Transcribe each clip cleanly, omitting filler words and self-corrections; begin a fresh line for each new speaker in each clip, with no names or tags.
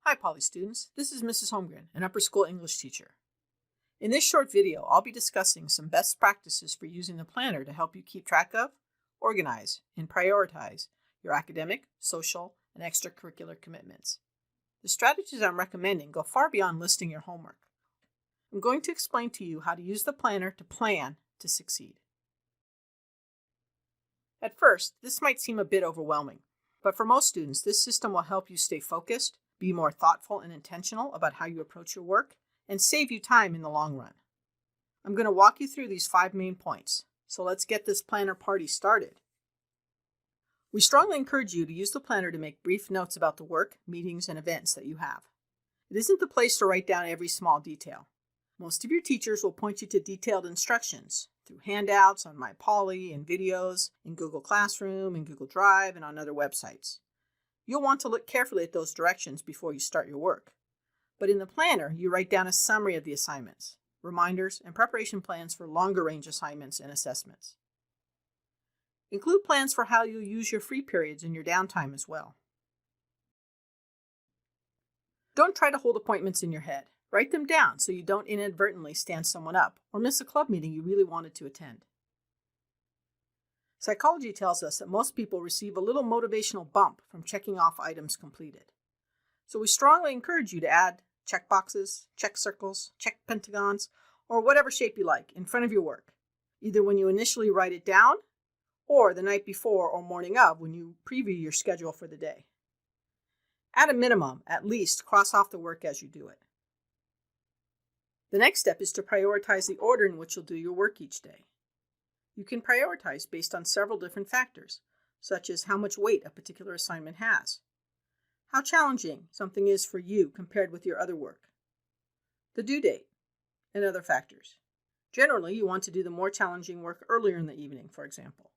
Hi Poly students, this is Mrs. Holmgren, an upper school English teacher. In this short video, I'll be discussing some best practices for using the planner to help you keep track of, organize, and prioritize your academic, social, and extracurricular commitments. The strategies I'm recommending go far beyond listing your homework. I'm going to explain to you how to use the planner to plan to succeed. At first, this might seem a bit overwhelming, but for most students, this system will help you stay focused, be more thoughtful and intentional about how you approach your work, and save you time in the long run. I'm going to walk you through these 5 main points, so let's get this planner party started. We strongly encourage you to use the planner to make brief notes about the work, meetings, and events that you have. It isn't the place to write down every small detail. Most of your teachers will point you to detailed instructions through handouts on MyPoly and videos in Google Classroom and Google Drive and on other websites. You'll want to look carefully at those directions before you start your work. But in the planner, you write down a summary of the assignments, reminders, and preparation plans for longer range assignments and assessments. Include plans for how you'll use your free periods and your downtime as well. Don't try to hold appointments in your head. Write them down so you don't inadvertently stand someone up or miss a club meeting you really wanted to attend. Psychology tells us that most people receive a little motivational bump from checking off items completed. So we strongly encourage you to add check boxes, check circles, check pentagons, or whatever shape you like in front of your work, either when you initially write it down or the night before or morning of when you preview your schedule for the day. At a minimum, at least cross off the work as you do it. The next step is to prioritize the order in which you'll do your work each day. You can prioritize based on several different factors, such as how much weight a particular assignment has, how challenging something is for you compared with your other work, the due date, and other factors. Generally, you want to do the more challenging work earlier in the evening, for example.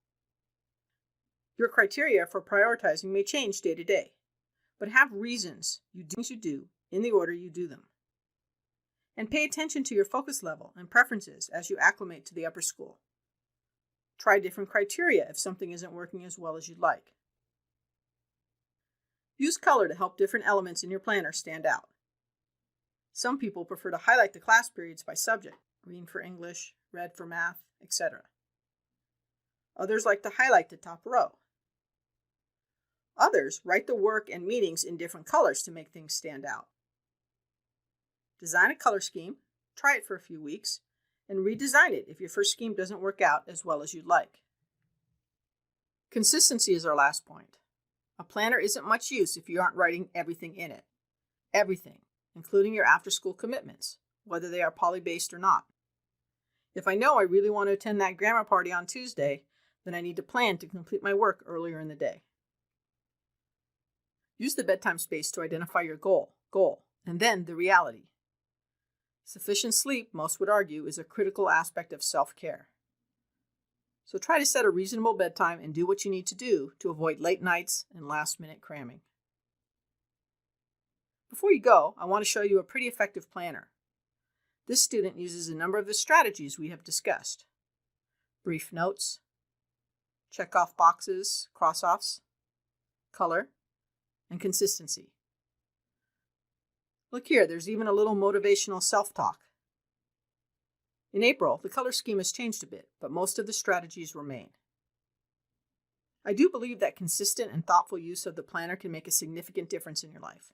Your criteria for prioritizing may change day to day, but have reasons you do in the order you do them. And pay attention to your focus level and preferences as you acclimate to the upper school. Try different criteria if something isn't working as well as you'd like. Use color to help different elements in your planner stand out. Some people prefer to highlight the class periods by subject, green for English, red for math, etc. Others like to highlight the top row. Others write the work and meetings in different colors to make things stand out. Design a color scheme, try it for a few weeks, and redesign it if your first scheme doesn't work out as well as you'd like. Consistency is our last point. A planner isn't much use if you aren't writing everything in it. Everything, including your after-school commitments, whether they are poly-based or not. If I know I really want to attend that grammar party on Tuesday, then I need to plan to complete my work earlier in the day. Use the bedtime space to identify your goal, and then the reality. Sufficient sleep, most would argue, is a critical aspect of self-care. So try to set a reasonable bedtime and do what you need to do to avoid late nights and last-minute cramming. Before you go, I want to show you a pretty effective planner. This student uses a number of the strategies we have discussed. Brief notes, check off boxes, cross-offs, color, and consistency. Look here, there's even a little motivational self-talk. In April, the color scheme has changed a bit, but most of the strategies remain. I do believe that consistent and thoughtful use of the planner can make a significant difference in your life.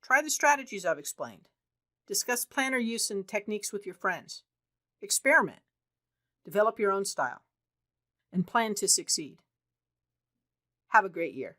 Try the strategies I've explained. Discuss planner use and techniques with your friends. Experiment. Develop your own style. And plan to succeed. Have a great year.